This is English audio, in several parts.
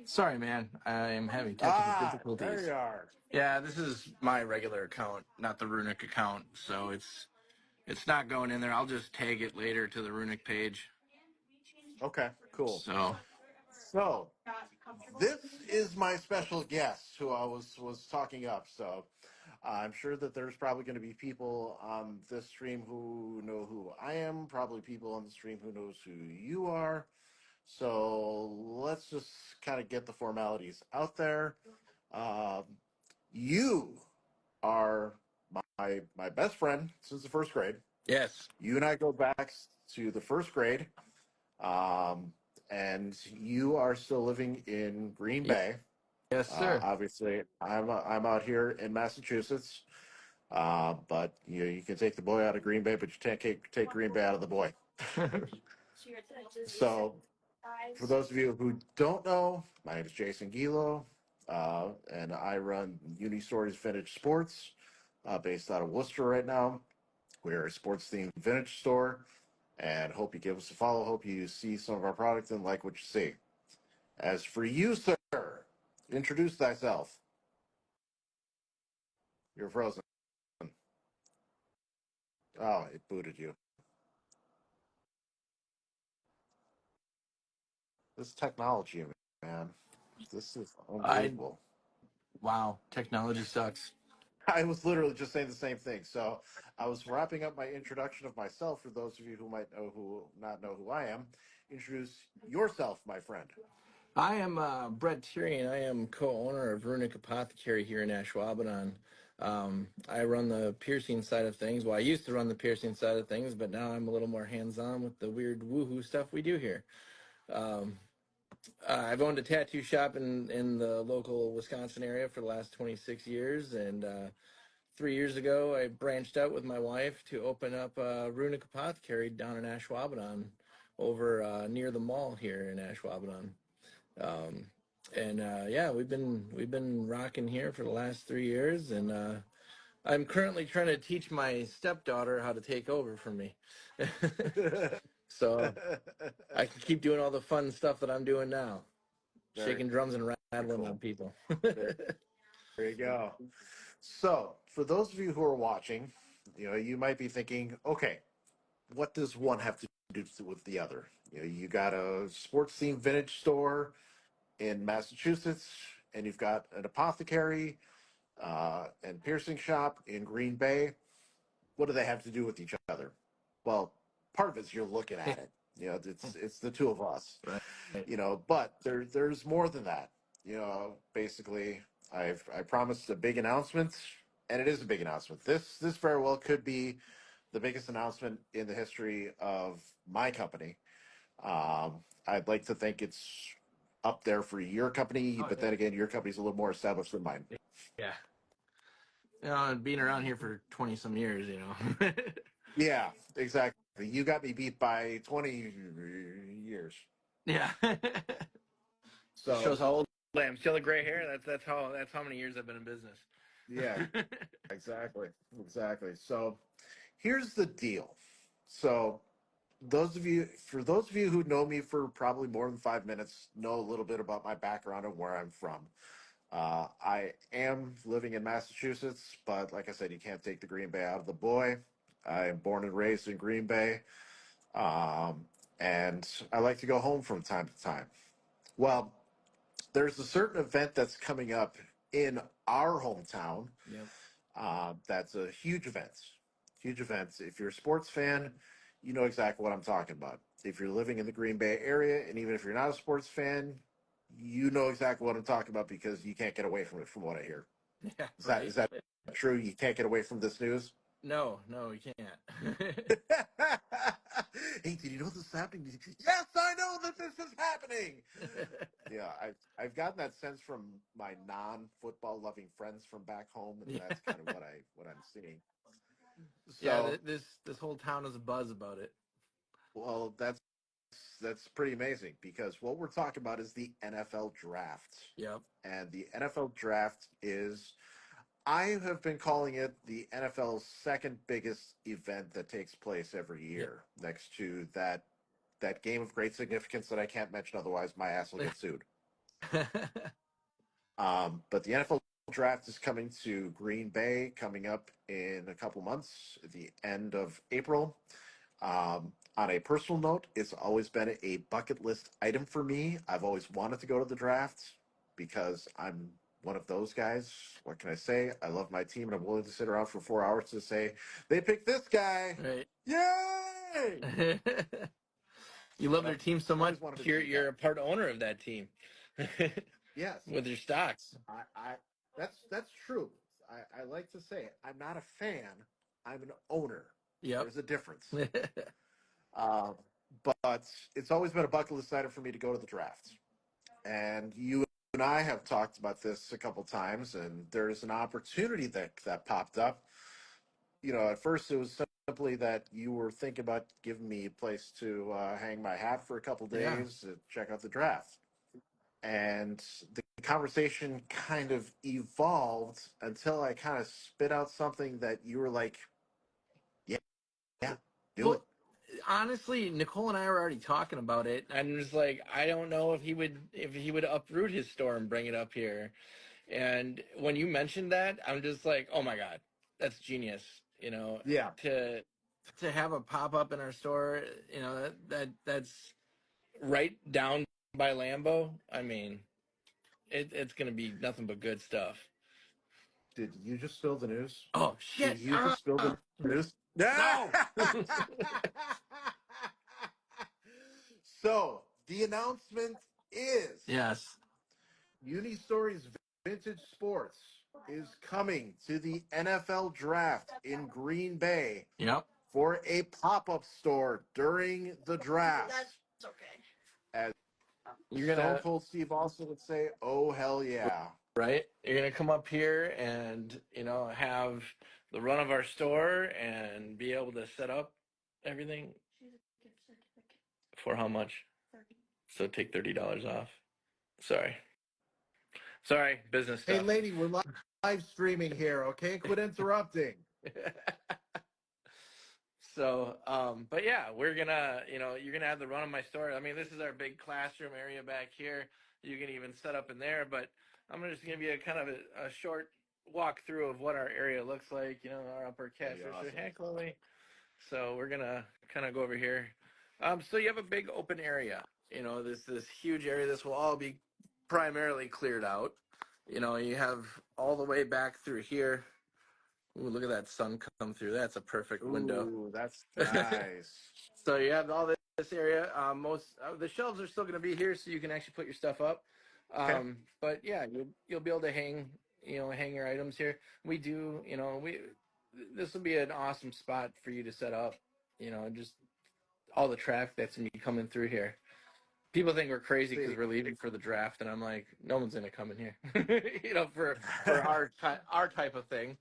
Sorry, man. I am having technical There difficulties. you are. Yeah, this is my regular account, not the Runic account, so it's not going in there. I'll just tag it later to the Runic page. Okay, cool. So, So this is my special guest who I was talking up. So I'm sure that there's probably going to be people on this stream who know who I am. Probably people on the stream who knows who you are. So let's just kind of get the formalities out there. You are my best friend since the first grade. yes. You and I go back to the first grade, um, and you are still living in Green Y- Bay. Yes, sir. Obviously, I'm out here in Massachusetts, but you can take the boy out of Green Bay, but you can't take Green Bay out of the boy. So, for those of you who don't know, my name is Jason Gilo, and I run Unistories Vintage Sports, based out of Worcester right now. We're a sports themed vintage store, and hope you give us a follow. Hope you see some of our products and like what you see. As for you, sir, introduce thyself. You're frozen. Oh, it booted you. This technology, man. This is I unbelievable. wow, technology sucks. I was literally just saying the same thing. So I was wrapping up my introduction of myself for those of you who might know who not know who I am. Introduce yourself, my friend. I am Brett Tyrion. I am co-owner of Runic Apothecary here in Ashwaubenon. I run the piercing side of things. Well, I used to run the piercing side of things, but now I'm a little more hands-on with the weird woohoo stuff we do here. Um, I've owned a tattoo shop in the local Wisconsin area for the last 26 years, and 3 years ago, I branched out with my wife to open up Runic Apothecary down in Ashwaubenon, over near the mall here in Ashwaubenon. Um, and yeah, we've been rocking here for the last 3 years, and I'm currently trying to teach my stepdaughter how to take over from me, There so I can keep doing all the fun stuff that I'm doing now, shaking drums and rattling on cool. people. There, there you go. So, for those of you who are watching, you might be thinking, okay, what does one have to do with the other? You got a sports themed vintage store in Massachusetts, and you've got an apothecary and piercing shop in Green Bay. What do they have to do with each other? Well, part of it is you're looking at it. It's the two of us. Right. But there's more than that. Basically, I promised a big announcement, and it is a big announcement. This very well could be the biggest announcement in the history of my company. I'd like to think it's up there for your company, Oh but then again, your company's a little more established than mine. yeah, being around here for 20 some years, Yeah, exactly. You got me beat by 20 years. yeah. Shows So, how old I am. Still a gray hair. That's how many years I've been in business. yeah, exactly. Exactly. So, here's the deal. So, for those of you who know me for probably more than 5 minutes, know a little bit about my background and where I'm from. I am living in Massachusetts, but like I said, you can't take the Green Bay out of the boy. I am born and raised in Green Bay, um, and I like to go home from time to time. Well, there's a certain event that's coming up in our hometown. Yep. That's a huge event. Huge event. If you're a sports fan, you know exactly what I'm talking about. If you're living in the Green Bay area, and even if you're not a sports fan, you know exactly what I'm talking about because you can't get away from it, from what I hear. Yeah. Is that Right. is that true? You can't get away from this news. No, no, you can't. Hey, did you know this is happening? Yes, I know that this is happening. Yeah, I've gotten that sense from my non-football loving friends from back home, and Yeah. that's kind of what I'm seeing. Yeah. So, This whole town is a buzz about it. well, that's pretty amazing because what we're talking about is the NFL draft, Yep. and the NFL draft is I have been calling it the NFL's second biggest event that takes place every Yep. year, next to that that game of great significance that I can't mention, otherwise my ass will get sued. But the NFL draft is coming to Green Bay coming up in a couple months, at the end of April. On a personal note, it's always been a bucket list item for me. I've always wanted to go to the draft because I'm one of those guys. What can I say? I love my team and I'm willing to sit around for 4 hours to say, they picked this guy. Right. Yay! You love But their I've team so much, always wanted to you're do you're that. a part owner of that team Yes. with your stocks. I that's true. I like to say it. I'm not a fan. I'm an owner. Yep. There's a difference. Uh, but it's always been a bucket list item for me to go to the draft. And you and I have talked about this a couple times, and there's an opportunity that popped up. You know, at first it was simply that you were thinking about giving me a place to hang my hat for a couple Yeah. days to check out the draft. And the conversation kind of evolved until I kind of spit out something that you were like, yeah, yeah, do it. Well, honestly, Nicole and I were already talking about it. I'm just like, I don't know if he would uproot his store and bring it up here. And when you mentioned that, I'm just like, oh my God, that's genius. Yeah. To have a pop up in our store, that's right down by Lambeau. I mean, it's gonna be nothing but good stuff. Did you just spill the news? Oh Did shit! you just spill the news? No. So the announcement is Yes. Unistory's Vintage Sports is coming to the NFL draft in Green Bay Yep. for a pop-up store during the draft. As You're Stone gonna Cold Steve Austin would say, "Oh hell yeah!" right. You're gonna come up here and have the run of our store and be able to set up everything for how much? So take $30 off. Sorry, business Hey, stuff. lady, we're live streaming here. Okay, quit interrupting. So, but yeah, you're gonna have the run of my store. I mean, this is our big classroom area back here. You can even set up in there, but I'm just gonna be a kind of a short walkthrough of what our area looks like. Our upper That'd cash be register. awesome. Hey, Chloe. So we're gonna kind of go over here. So you have a big open area. This huge area. This will all be primarily cleared out. You have all the way back through here. Ooh, look at that sun come through. That's a perfect window. Ooh, that's nice. So you have all this area. Most the shelves are still going to be here, so you can actually put your stuff up. Okay. But yeah, you'll be able to hang your items here. We do, this will be an awesome spot for you to set up. Just all the traffic that's going to be coming through here. People think we're crazy because See, we're leaving for the draft, and I'm like, no one's going to come in here. For our type of thing.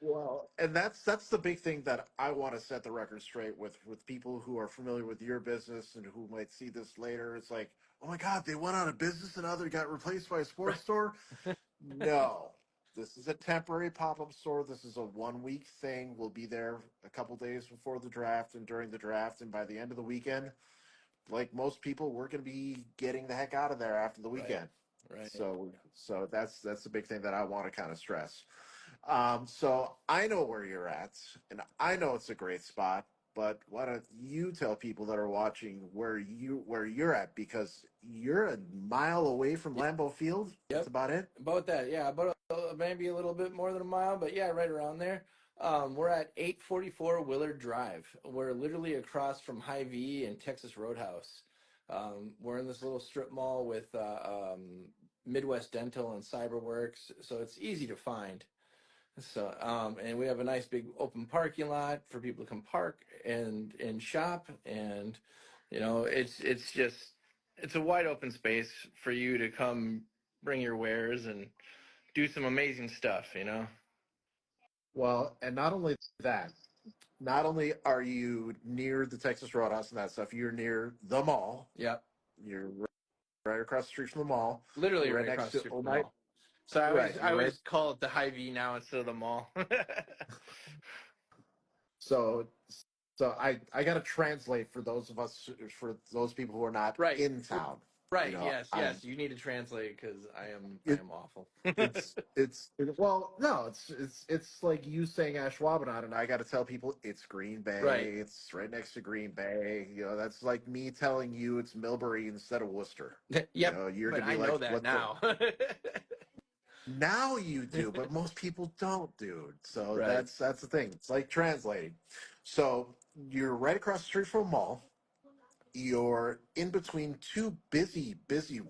well, and that's the big thing that I want to set the record straight with people who are familiar with your business and who might see this later. It's like, oh my God, they went out of business and now they got replaced by a sports store. No, this is a temporary pop-up store. This is a 1 week thing. We'll be there a couple days before the draft and during the draft, and by the end of the weekend, like most people, we're going to be getting the heck out of there after the Right. weekend. Right. So that's the big thing that I want to kind of stress. So I know where you're at, and I know it's a great spot. But why don't you tell people that are watching where you're at, because you're a mile away from Lambeau Field. That's Yep. about it. About that, yeah, about maybe a little bit more than a mile, but yeah, right around there. We're at 844 Willard Drive. We're literally across from Hy-Vee and Texas Roadhouse. We're in this little strip mall with Midwest Dental and Cyberworks, so it's easy to find. So, and we have a nice big open parking lot for people to come park and shop, and it's a wide open space for you to come bring your wares and do some amazing stuff. Well, and not only that, not only are you near the Texas Roadhouse and that stuff, you're near the mall. Yep, You're right across the street from the mall. literally You're right right next across the to street Oh from the Night. mall. So I always Right. I You're right. always call it the Hy-Vee now instead of the mall. So So I got to translate for those of us, for those people who are not Right. in town. You Right. know, Yes. I'm Yes. You need to translate because I it, am awful. well, no, it's like you saying Ashwaubenon, and I got to tell people it's Green Bay. Right. It's right next to Green Bay. You know, that's like me telling you it's Millbury instead of Worcester. You Yep. know, you're But gonna be I like, know that what the. now. Now you do, but most people don't, dude. So Right. that's the thing. It's like translating. So you're right across the street from a mall. You're in between two busy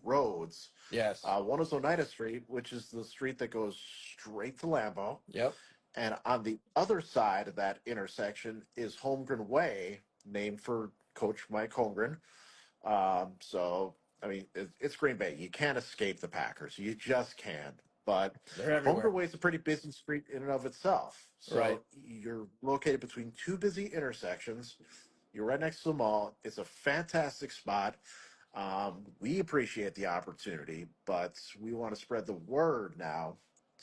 roads. Yes. One is Oneida Street, which is the street that goes straight to Lambeau. Yep. And on the other side of that intersection is Holmgren Way, named for Coach Mike Holmgren. So, I mean, it's Green Bay. You can't escape the Packers. You just can't. But They're Holmgren everywhere. Way is a pretty busy street in and of itself. Right. So you're located between two busy intersections. You're right next to the mall. It's a fantastic spot. We appreciate the opportunity, but we want to spread the word now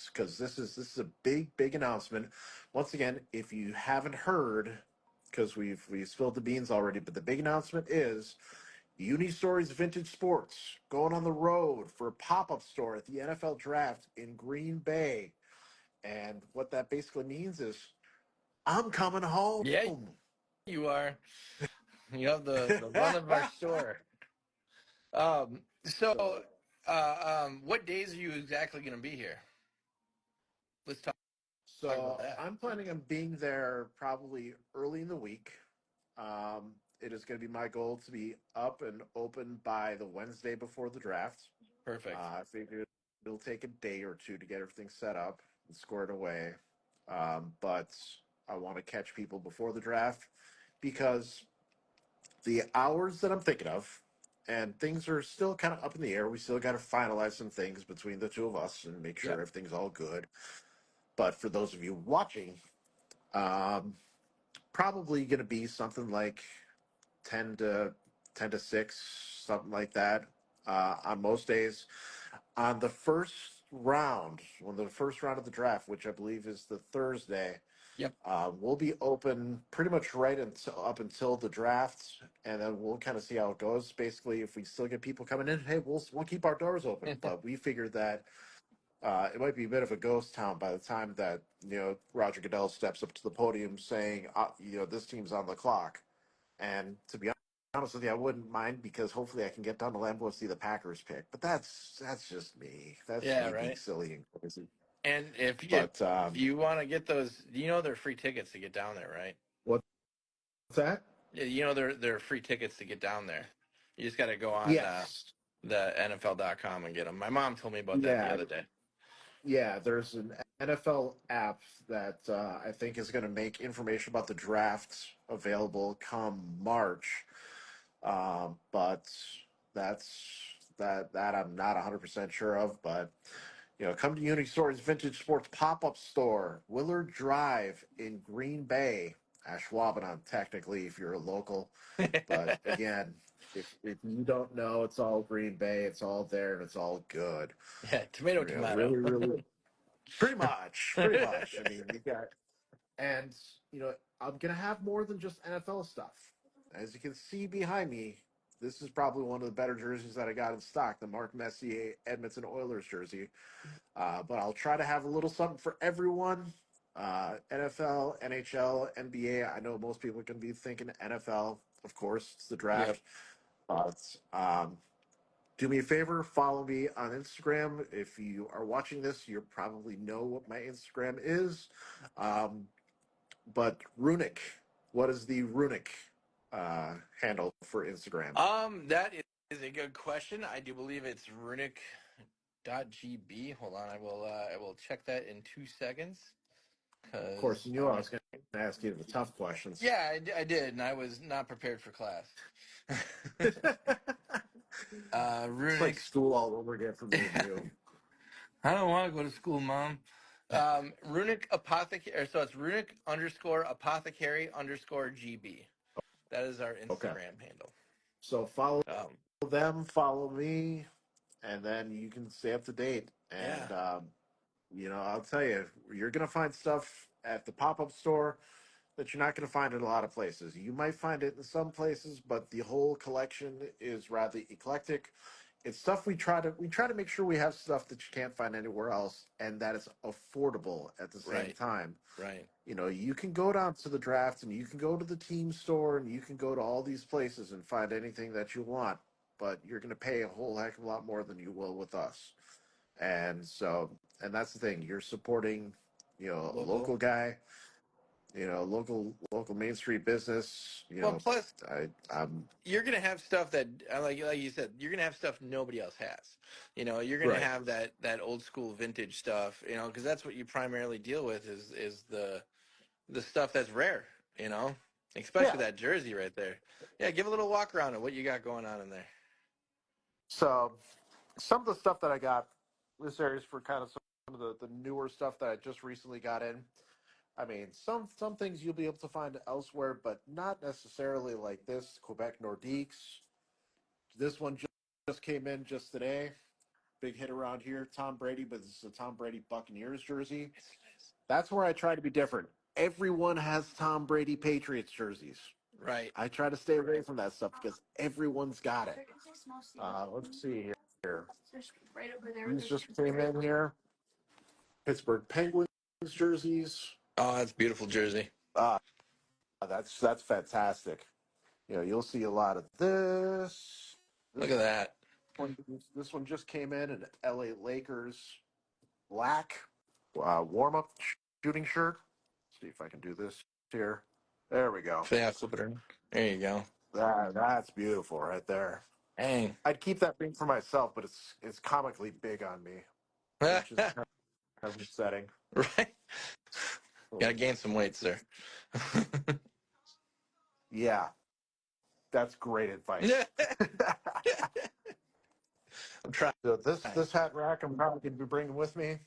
because this is a big announcement. Once again, if you haven't heard, because we've spilled the beans already, but the big announcement is Uni Stories Vintage Sports going on the road for a pop-up store at the NFL Draft in Green Bay. And what that basically means is I'm coming home. Yeah, you are. You have the run of our store. So, So what days are you exactly going to be here? Let's talk about So that. I'm planning on being there probably early in the week. It is going to be my goal to be up and open by the Wednesday before the draft. Perfect. I figure it'll take a day or two to get everything set up and squared away. But I want to catch people before the draft because the hours that I'm thinking of, and things are still kind of up in the air. We still got to finalize some things between the two of us and make sure Yep. everything's all good. But for those of you watching, um, probably going to be something like 10 to 10 to 6, something like that, on most days. On the first round, when the first round of the draft, which I believe is the Thursday, Yep. we'll be open pretty much right until up until the draft, and then we'll kind of see how it goes. Basically, if we still get people coming in, hey, we'll keep our doors open. But we figured that it might be a bit of a ghost town by the time that Roger Goodell steps up to the podium saying, this team's on the clock. And to be honest with you, I wouldn't mind because hopefully I can get down to Lambeau and see the Packers pick. But that's just me. That's Yeah. me being Right. silly and crazy. And But if you want to get those, they're free tickets to get down there, right? what's that? Yeah, they're free tickets to get down there. You just got to go on Yes. the NFL.com and get them. My mom told me about that the Yeah. other day. Yeah. There's an NFL app that I think is going to make information about the draft available come March. But that I'm not 100% sure of. But come to Unity Store's Vintage Sports Pop-Up Store, Willard Drive in Green Bay, Ashwaubenon, technically, if you're a local. But again, if you don't know, it's all Green Bay. It's all there, and it's all good. Yeah, tomato, tomato. Really, pretty much. I mean, you got, and I'm gonna have more than just NFL stuff. As you can see behind me, this is probably one of the better jerseys that I got in stock, the Mark Messier Edmonton Oilers jersey. But I'll try to have a little something for everyone. NFL, NHL, NBA. I know most people are going to be thinking NFL. Of course, it's the Yep. draft. But do me a favor, follow me on Instagram. If you are watching this, you probably know what my Instagram is. Um, but Runic, what is the Runic handle for Instagram? That is a good question. I do believe it's runic.gb. Hold on, I will check that in 2 seconds. Of course, Cause you knew I was going to ask you the tough questions. yeah, I did, and I was not prepared for class. It's like Runic. school all over again for me and you. I don't want to go to school, Mom. Runic apothecary. So it's runic underscore apothecary underscore GB. That is our Okay. Instagram handle. So follow Um, them, follow me, and then you can stay up to date. And, yeah. I'll tell you, you're going to find stuff at the pop up store that you're not going to find in a lot of places. You might find it in some places, but the whole collection is rather eclectic. It's stuff we try to make sure we have stuff that you can't find anywhere else, and that it's affordable at the same Right. time. Right. You know, you can go down to the draft and you can go to the team store and you can go to all these places and find anything that you want, but you're going to pay a whole heck of a lot more than you will with us. And so, and that's the thing, you're supporting, a Local. local guy, local Main Street business, Well, plus I'm you're gonna have stuff that like you said, you're gonna have stuff nobody else has. You're gonna right. have that old school vintage stuff. Because that's what you primarily deal with is the stuff that's rare. You know, especially Yeah. that jersey right there. Yeah, give a little walk around of what you got going on in there. So some of the stuff that I got this area is for kind of some of the newer stuff that I just recently got in. I mean, some things you'll be able to find elsewhere, but not necessarily like this Quebec Nordiques. This one just came in just today. Big hit around here. Tom Brady, but this is a Tom Brady Buccaneers jersey. Yes, it is. That's where I try to be different. Everyone has Tom Brady Patriots jerseys. Right. I try to stay away from that stuff because everyone's got it. Let's see here. These just came in here. Pittsburgh Penguins jerseys. Oh, that's a beautiful jersey. Uh, that's fantastic. You'll see a lot of this. Look This at that. one, this one just came in an LA Lakers black warm up shooting shirt. See if I can do this here. There we go. Yeah, flip it around. There you go. That's beautiful right there. Dang. I'd keep that ring for myself, but it's comically big on me, which is kind of upsetting. Right. Gotta gain some weight, sir. Yeah, that's great Yeah. advice. I'm trying. So this hat rack I'm probably going to be bringing with me,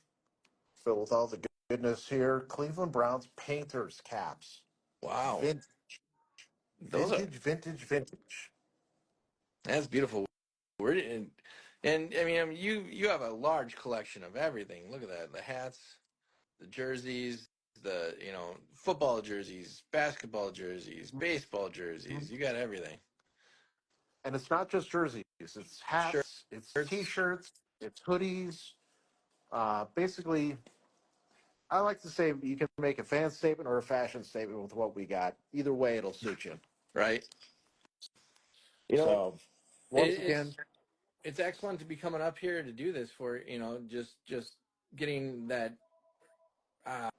filled with all the goodness here. Cleveland Browns painters caps, Wow. vintage, Those are vintage, vintage, vintage. that's beautiful. Where did and I mean you have a large collection of everything. Look at that. The hats, the jerseys, the football jerseys, basketball jerseys, baseball jerseys. Mhm. You got everything. And it's not just jerseys; it's hats, it's Shirts, t-shirts, it's hoodies. Basically, I like to say you can make a fan statement or a fashion statement with what we got. Either way, it'll suit you. right? You know, So, it, once again, it's excellent to be coming up here to do this for just getting that uh,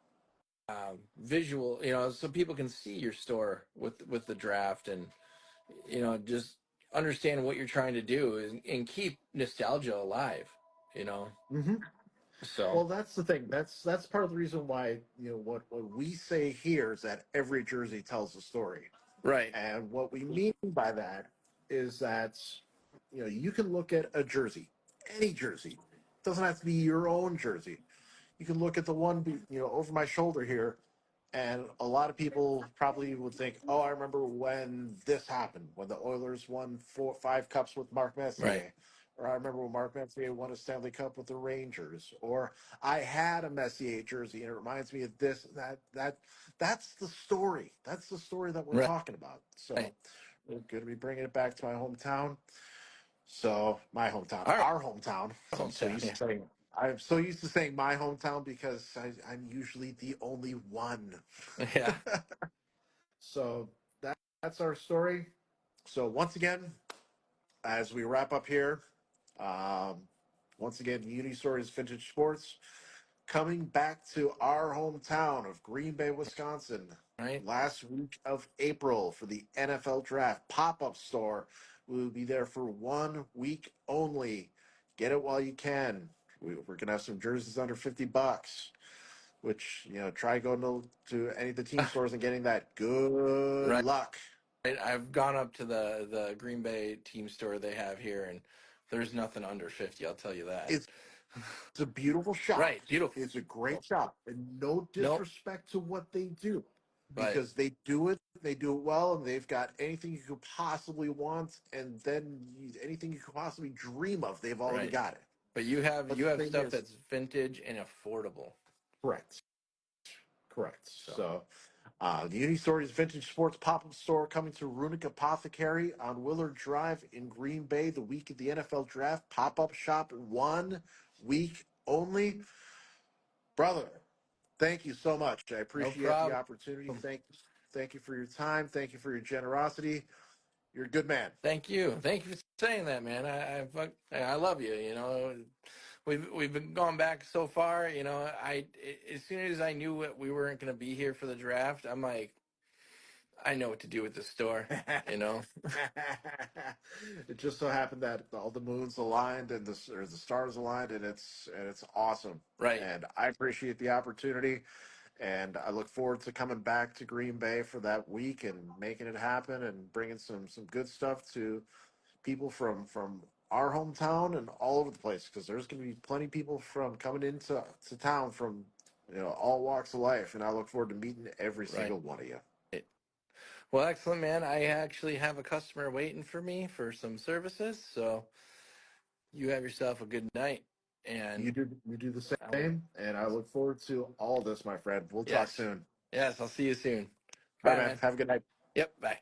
visual, so people can see your store with the draft and just understand what you're trying to do and keep nostalgia alive. You know, hmm so well, that's the thing. That's part of the reason why what we say here is that every jersey tells a story. right, And what we mean by that is that you can look at a jersey, any jersey. It doesn't have to be your own jersey. You can look at the one over my shoulder here, and a lot of people probably would think, "Oh, I remember when this happened, when the Oilers won 5 cups with Mark right, Messier." Or I remember when Mark Messier won a Stanley Cup with the Rangers. Or I had a Messier jersey and it reminds me of this and that. That's the story. That's the story that we're right, talking about. right. So we're going to be bringing it back to my hometown. So my hometown, Our our hometown. hometown, yeah, I'm so used to saying my hometown because I'm usually the only one. yeah. So that's our story. So once again, as we wrap up here, um, once again, Uni Stories Vintage Sports coming back to our hometown of Green Bay, Wisconsin, Right, last week of April for the NFL Draft pop-up store. We will be there for 1 week only. Get it while you can. We're gonna have some jerseys under $50, which try going to any of the team stores and getting that. Good right. luck. I've gone up to the Green Bay team store they have here, and there's nothing under 50. I'll tell you that. It's a beautiful shop. Right, beautiful. It's a great shop, and no Nope. disrespect to what they do, Right, because they do it well, and they've got anything you could possibly want, and then anything you could possibly dream of, they've already right. got it. But you have But you the have thing stuff is, that's vintage and affordable. correct, correct. So So, The Unistories Vintage Sports pop-up store coming to Runic Apothecary on Willard Drive in Green Bay the week of the NFL Draft. Pop-up shop 1 week only. Brother, thank you so much. I No appreciate the problem. opportunity. Thank you for your time. Thank you for your generosity. You're a good man. Thank you. Thank you for saying that, man. I love you. You know, we've been going back so far. You know, as soon as I knew that we weren't going to be here for the draft, I'm like, I know what to do with the store. You know, It just so happened that all the moons aligned and the stars aligned, and it's awesome. right, And I appreciate the opportunity, and I look forward to coming back to Green Bay for that week and making it happen and bringing some good stuff to people from our hometown and all over the place because there's going to be plenty of people from coming into town from all walks of life, and I look forward to meeting every right. single one of you. Well, excellent, man. I actually have a customer waiting for me for some services, so you have yourself a good night. You And do the I will, same, and I look forward to all of this, my friend. We'll talk yes, soon. yes, I'll see you soon. All right, Bye, man. man. Have a good night. Yep, bye.